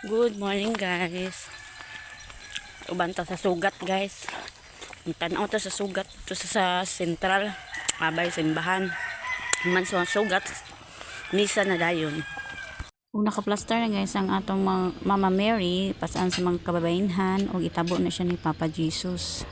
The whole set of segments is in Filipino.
Good morning guys. Uban ta sa sugat guys. Tanaw to sa sugat to sa sentral. Abay simbahan. Man sa sugat misa na dayon. Kung naka-plaster na guys ang atong Mama Mary pasaan sa mga kababayenhan o itabo na siya ni Papa Jesus.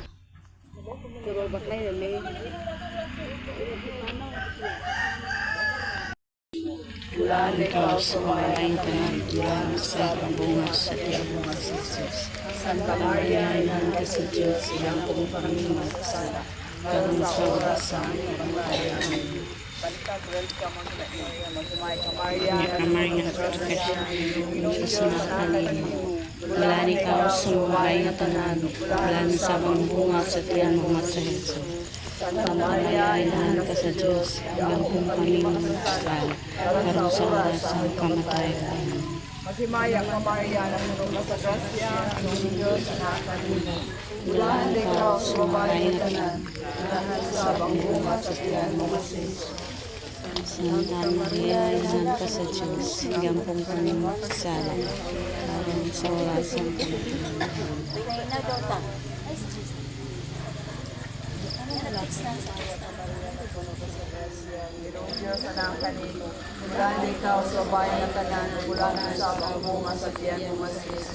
Bulan ikaw sa malayang tanan, bulan sa pambunga sa tiyabong sa Jesus. Santa Maria, Ina ka sa Diyos, ilang kong kami magsala. Karong sa oras sa aming pagkaya. Niya kamay nga protekasyon, yung sa nakalin. Bulan ikaw sa malayang tanan, bulan sa pambunga sa tiyabong sa Jesus. Santa Maria, Ina ka sa Diyos, ilang kong kami magsala. Karong sa oras sa kamatayan. Maghimaya ka Maria, napuno ka sa grasya, ang Diyos na kanino. Bulan ikaw sa babae na tanan, lahat sa bangbunga sa tiyan mo masis. Santa Maria, Ina ka sa Diyos, ilang kong kami magsala. Karong sa oras sa kamatayan. Ginong Diyos na kanino. Bulan ikaw sa babae na tanan, bulan sa bangbunga sa tiyan mo masis.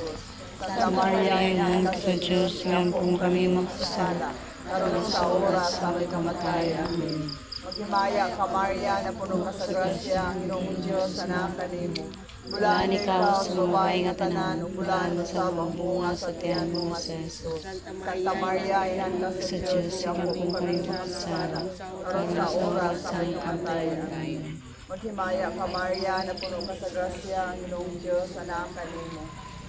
Santa Maria, Ina ka sa Diyos, ilang kong kami magsala. karon sa oras sa aming kamatayan. Maghimaya ka Maria, napuno ka sa grasya, ang Ginong Diyos na kanimo. Bulan ikaw sa babae nga tanan, bulan sa bangbunga sa tiyan mo sa Jesus. Santa Maria, Ina ka sa Diyos, ilang kong kami magsala. karon sa oras sa aming kamatayan. Kamatayan. Maghimaya ka Maria, napuno ka sa grasya, ang Ginong Diyos na kanimo.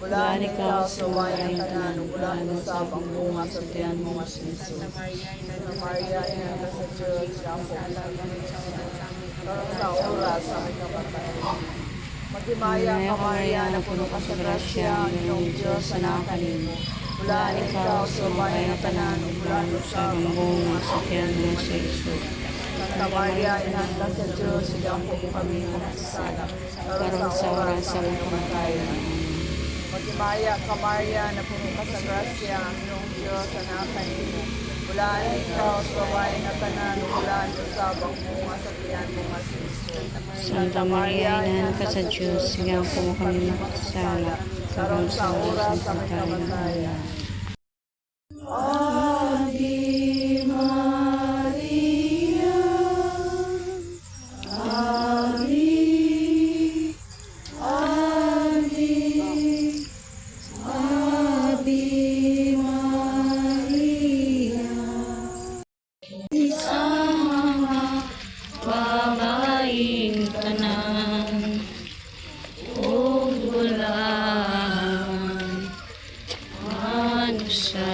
Bulan Bulan ikaw sa babae nga tanan, bulan sa bangbunga sa tiyan mo sa Jesus. Santa Maria, Ina ka sa Diyos, karon sa oras sa aming kamatayan. Maghimaya ka Maria, napuno ka sa grasya, ang Ginong Diyos na kanimo. Bulan ikaw sa babae nga tanan, bulan sa Bunga sa tiyan mo sa Jesus. Santa Maria, Ina ka sa Diyos, ilang po kami magsasala. Karon sa oras sa kamatayan. Maghimaya ka Maria, napuno ka sa grasya, ang Ginong Diyos na kanimo. Bulan ikaw sa babae nga tanan, bulan sa bangbunga sa tiyan mo masis. Santa Maria, Ina ka sa Diyos, ilang kong kami magsala. Karon sa oras sa kamatayan. Ave Maria, Ave, Ave, Ave Maria. Sa mga babaeng tanan, o bulan, ano siya?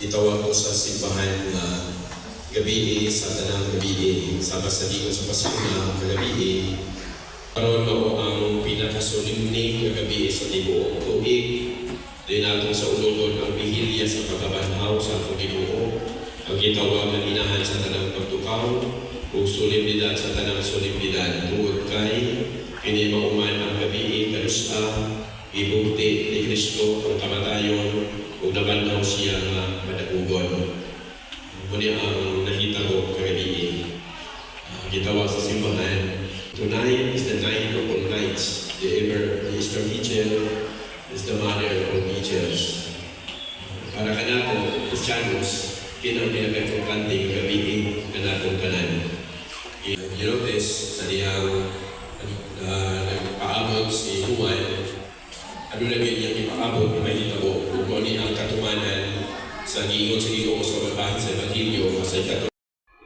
Gitawag ko sa simbahan na gabi sa tanang gabi sama sa digon sa pasimna kagabi karon mao ang pinakasolemne nga gabi sa tibuok tuig dinatong sa ululod ang bihilya sa pagkabanhaw sa atong Ginoo ang gitawag nga inahan sa tanang pagtukaw ug solemnidad sa tanang solemnidad tungod kay kini mauman ang gabi kadusa ibugti ni Kristo ang kamatayon ug nabanhaw siya nga madagugon. Muna ang nahitabo kagabi. Gitawag sa simbahan. Tonight is the night of all nights. The Easter Vigil is the mother of all vigils. Para kanato, Kristiyanos, kinang pinaka-importante ng gabi na natong kanan. You notice sa diyang nagpaabot si Juan, ano na niya ipaabot na may hitabo kung ni ang katumanan sa giingon sa Ginoo sa babahan sa Evangelyo sa ikato.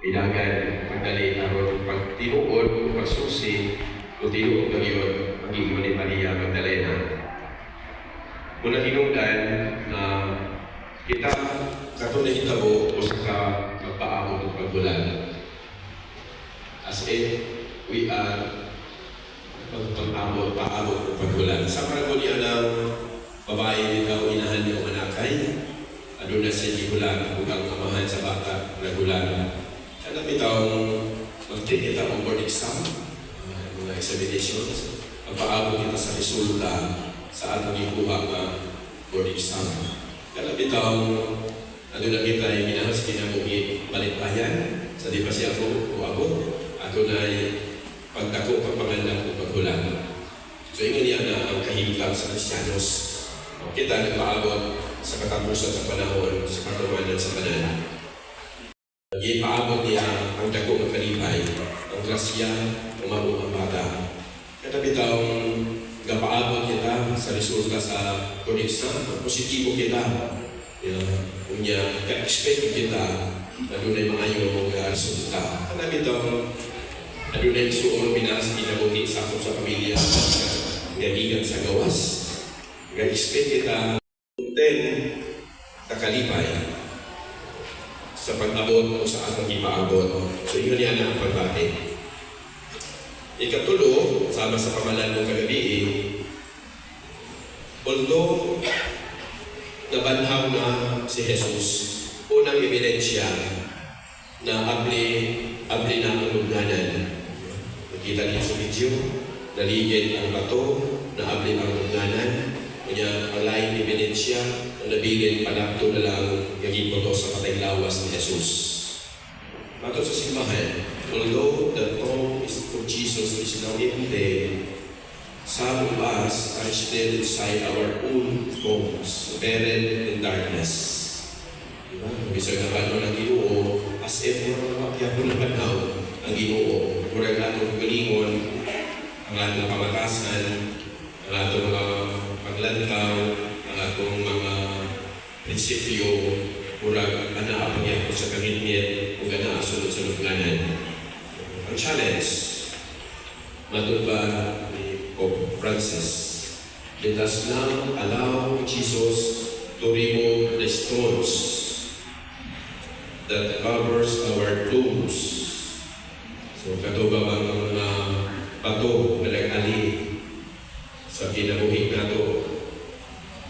Ilagan, pagdali, aron pagtinuod, pagsusi, o tinuod na yun, ang giingon ni Maria Magdalena. Muna hinungdan na kita kato na hitabo o sa magpaabot at pagbulan. As in, we are pag-paabot at pagbulan. Sa paragod niya ng babae nito, inahan niyo ang anakay, ano na siya gihulan, kung ang amahan sa bata, nagulan. Kaya bitawang mag-take kita ang board exam, mga examinations, pagpaabot kita sa resulta sa atong ikuha nga board exam. Kaya bitawang ano na kita yung minahas kinabuhi balikbayan, sa di pa siya ako, ato na pagdako pagpangalan o paghulan. So ingon niya na ang kahiglang sa Kristiyanos. Kita nagpaabot sa katapusan sa panahon, sa katumanan sa tanan. Ipaabot niya ang dako ng kalipay, ang grasya, umabot ang bata. Katapitang gapaabot kita sa resulta sa koneksa, positibo kita. Kung niya ka-expect kita na doon ay mga yung resulta. Katapitang adunay suon pinas kinabuhi sa akong sa pamilya gagigan sa gawas ga-expect kita takalipay sa pag-abot o sa atong ipaabot. So yun yan ang pagbati. Ikatulo, sama sa pamalan ng kagabi, although nabanhaw na si Jesus, unang ebidensya na abli na ang lugnanan. Nakita niya sa video, naligid ang bato, naabli ang lugnanan, kanya alay ni ebidensya, nabilin palakto na lang gaging boto sa patay lawas ni Jesus. Matod sa simbahan, although the tomb of Jesus is now empty, some of us are still inside our own homes, buried in darkness. Diba? Bisa nga ba ng Ginoo, as if murag mapiyapon na panaw ang Ginoo. Murag natong galingon, ang atong pamatasan, ang atong mga paglantaw, ang atong mga prinsipyo, murag ana niya ko sa kangitngit o gana sunod-sunod nganan. Ang challenge, matod ba ni Pope Francis, let us now allow Jesus to remove the stones that covers our tombs. So kato ba bang mga bato na nag-ali sa kinabuhi nato,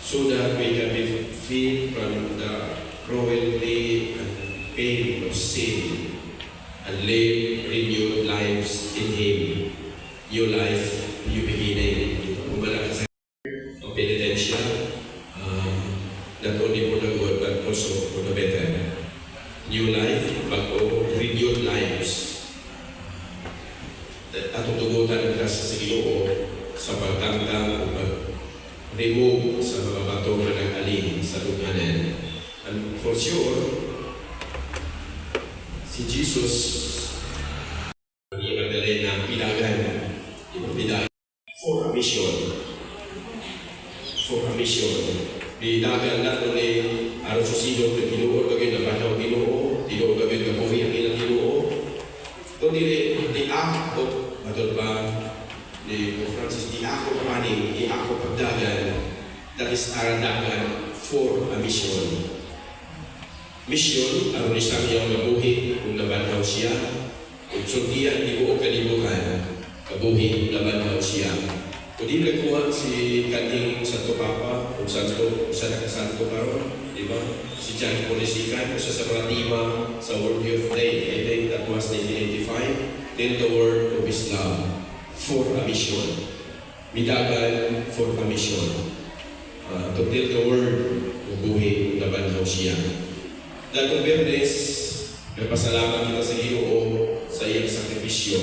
so that we can be free from the cruelty and pain of sin and live renewed lives in Him. New life, new beginning. Kumalakas ang penitensya, not only for the good but also for the better. New life, bago, renewed lives. Atong tugutan ang grasa sa Ginoo sa pagtangtang o pag-remove sa mga bato na nag-ali sa luganan. And for sure, si Jesus ang Magdalena pinagan for a mission. For a mission. Pinagan na ito ni araw sa silong na Ginoo, bagay na banaw Ginoo, Ginoo bagay na buhi ang ilang Ginoo. Ito ni ako, matod ba ni Francis, di ako paning, di ako pagdagan, that is aradagan for a mission. Mission, aron isang iyang mabuhi kung nabanhaw siya, kung sundian di buo kalibukan, kabuhi kung nabanhaw siya. Kung di nagkuha si kaning Santo Papa, kung sa nakasanto karon, di ba? Si John Polisican, kung sa mga lima sa World Youth Day, I think that was 1985, then the word of Islam, for a mission. Midagan for a mission. To tell the word, mabuhi kung nabanhaw siya. Dahil Bernes, nagpasalamat kita sa Ginoo sa iyang sakripisyo.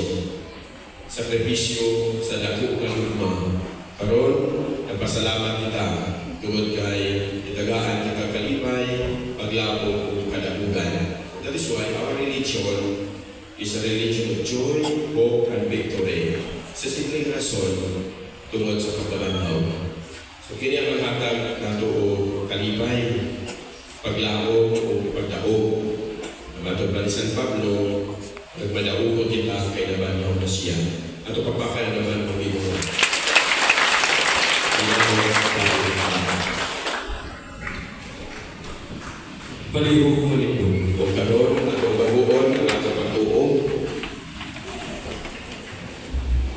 Sakripisyo sa dako ng luma. Karon, nagpasalamat kita tungod kay itagaan kita kalipay, paglabo o kadagugan. That is why our religion is a religion of joy, hope, and victory. Sa simpleng rason, tungod sa pagkabanhaw. So, kini ang maghatag nato o kalipay, paglao o pagdaog. Matod ba ni San Pablo, nagmadaog ko kita kay nabanhaw na siya. Ato pagpakaya naman ang Ginoo. Palihog malindog. O karon, atong baguon ang atong pagtuog.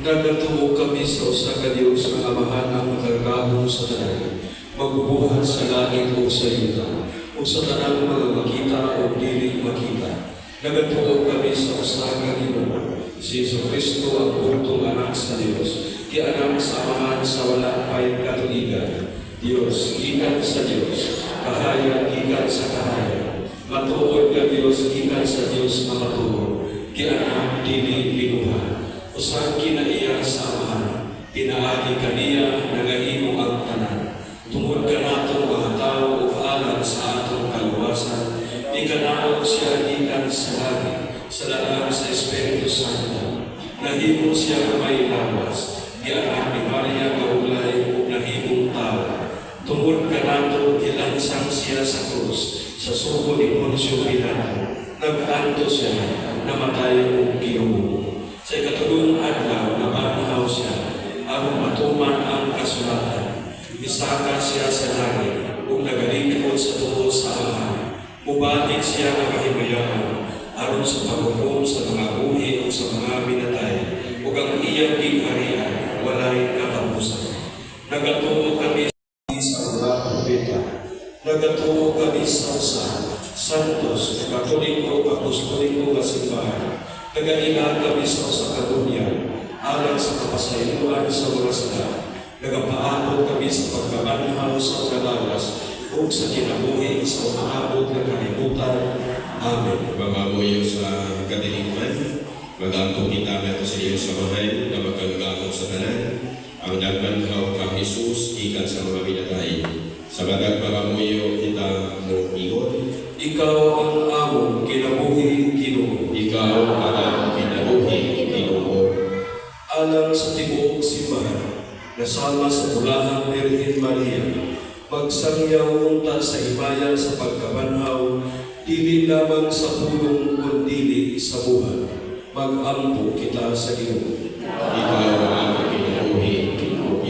Nagatuo kami sa usa ka Dios nga amahan ang makargahon sa tanan, magbubuhat sa langit o sa yuta, o sa tanang mga makita o dili makita. Nagatuo kami sa usa ka Ginoo, si Jesucristo ang buntong anak sa Dios, gianak sa amahan sa wala pay katuligan. Dios, gikan sa Dios, kahaya gikan sa kahaya. Matuod nga Dios, gikan sa Dios nga matuod, gianak dili linuha. Usahan kinaiya sa amahan, pinaagi kaniya, nagahimo ang tanan. Tungod ka nato mga tao o alam sa atong kaluwasan, ikanaog siya gikan sa langit, sa lalang sa Espiritu Santo. Nahimo siya na may lawas, gianak ni Maria Gaulay o nahimong tao. Tungod ka nato, gilansang siya sa krus, sa sugo ni Poncio Pilato. Nag-anto siya, namatay o Ginoo. Sa ikatulong adlaw na mabuhaw siya, ang matuman ang kasulatan. Isaka siya sa langit, kung nagalingkod sa tuho sa amahan. Mubalik siya na kahimayaan, aron sa paghukom sa mga buhi o sa mga binatay, ug ang iyang gingharian, walay katapusan. Nagatuo kami sa mga propeta, nagatuo kami sa usa, santos, katoliko, apostoliko nga simbahan. Nagaila kami sa usa ka dunya, alang sa kapasayloan sa mga sala. Nagapaabot kami sa pagkabanhaw sa kalawas, o ug sa kinabuhi sa umaabot nga kalibutan. Amen. Mamamuyo sa kadiliman, magampo kita nga sa iyong samahan na magkagagamot sa tanan, ang nagbanhaw kang Jesus ikan sa mga binatay. Sa matag mamamuyo kita mo ingon, Ikaw ang among kinabuhi, Ginoo. ikaw ang kinabuhi, Ginoo. Alang sa tibuok simbahan, nasama sa Bulahang Birhen Maria, magsangyaw unta sa ibayan sa pagkabanhaw, dili lamang sa pulong kundi sa buhay. Mag-ampo kita sa Ginoo. Ikaw ang kinabuhi, Ginoo.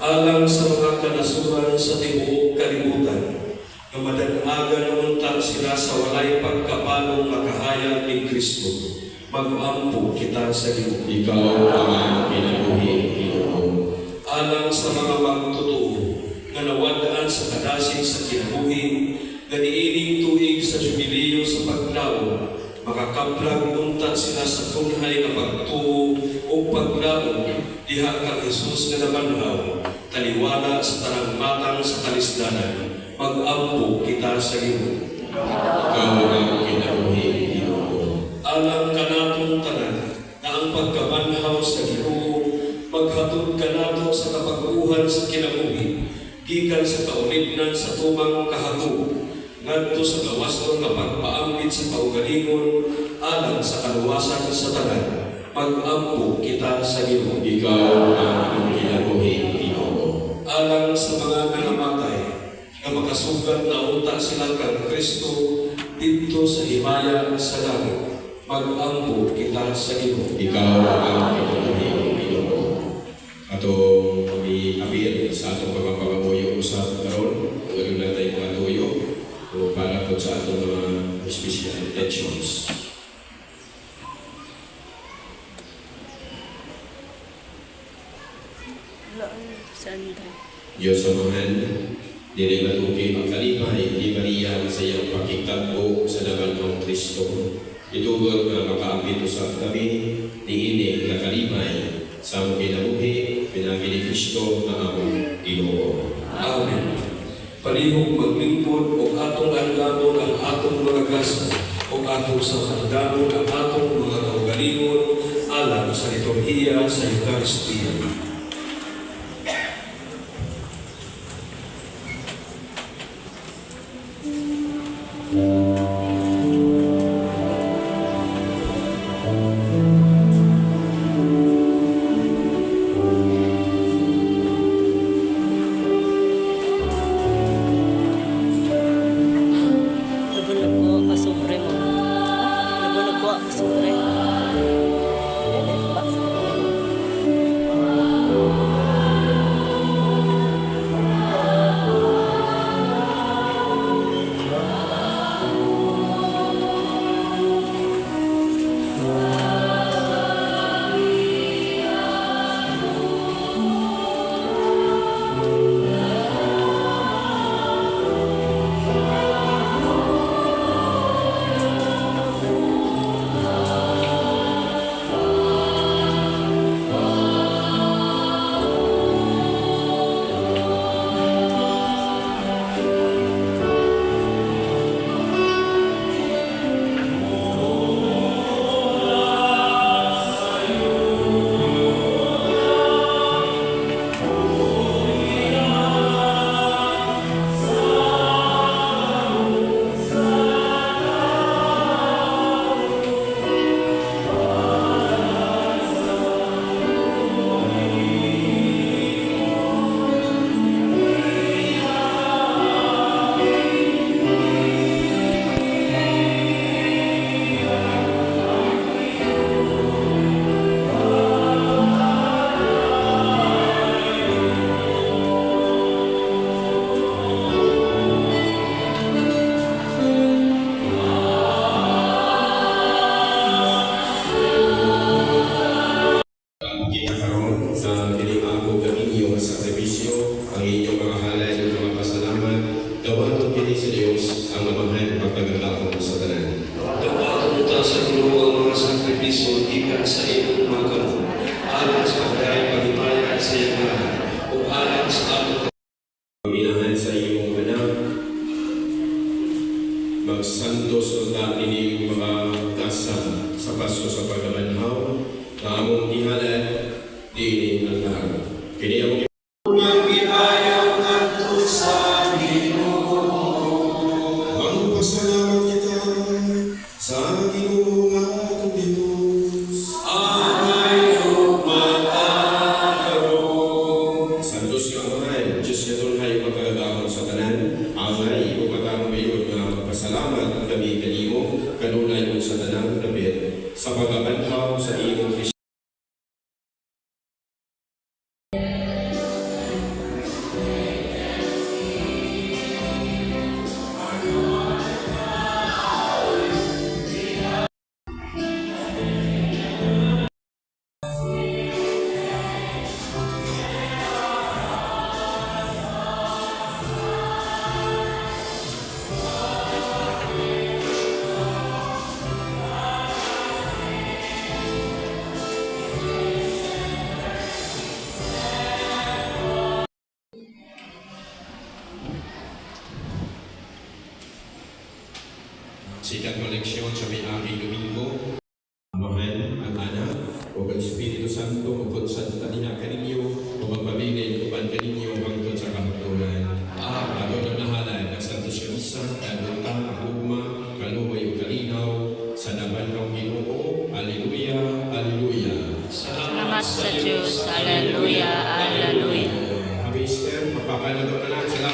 Alang sa mga kanasuran sa tibuok kalibutan, na madanagan unta sila sa walay pagkapalong makahayag ni Kristo. Mag-ampo kita sa Ginoo. Ikaw ang kinabuhi, Ginoo. Alang sa mga magtotoo nga nawadaan sa kadasig sa kinabuhi, nga niining tuig sa jubileo sa paglaom, makakaplag unta sila sa tunhay nga pagtuo o paglaom diha kang Jesus nga nabanhaw, taliwala sa tanang matang sa kalisdanan. Mag-ampo kita sa Ginoo. Ikaw ang kinabuhi, Ginoo. Alang kanatong tanan na ang pagkabanhaw sa Ginoo, maghatod kanato sa kapaguhan sa kinabuhi, gikan sa kaulignan sa tumang kahagog, ngadto sa gawas nga pagpaambit sa kaugalingon, alang sa kaluwasan sa tanan. Mag-ampo kita sa Ginoo. Ikaw ang kinabuhi, Ginoo. Alang sa mga nangamatay, na makasugat na unta sila kang Kristo dito sa himaya sa langit. Mag-ampo kita sa Ginoo. Ikaw ang kinabuhi, Ginoo. Atong i-appeal sa atong pagpapamuyo usap karon, kung ano na tayo mga tuyo, o para po sa atong mga special intentions. Santa. Diyos samahan, dili matuki ang kalipay, di Maria sa iyang pakikatbo sa naman ng Kristo. Itugod nga makaambit usap kami, diinig na kalipay, sa among kinabuhi, pinagi ni Kristo na among Ginoo. Amen. Palihog maglingkod o atong andamon ang atong mga gasa o atong sa andamon ang atong mga kaugalingon alang sa liturhiya sa Eucharistia. Lago-lago ka sobre mo. Lago-lago ka sobre. Panginoon sa iyong anak, magsantos o dati mga kasam sa paso sa pagamanhaw na among ihalad din ang lahat. Kini among magpasalamat kita sa Ginoo nga atong Dios. Santos nga mahal, Diyos nga tunhay magkagahon sa tanan, angay o matang mayod nga magpasalamat kami kanimo, kanunay o sa tanang kapit, sa pagabanhaw sa imong Kristo. Sikat mo leksyon sa may-ari Domingo, Amahan, ang Anak, o ang Espiritu Santo, o kung sa taninga kaninyo, o magpamigay uban kaninyo hangtod sa kahaptunan. Ato na nahalan ang Santos Kamisa, Kanuta, Aguma, Kaluoy o Kalinaw, sa naman ng Ginoo. Alleluia, Alleluia. Salamat sa Diyos. Hallelujah, hallelujah. Happy Easter, magpapalalo na lang. Salamat.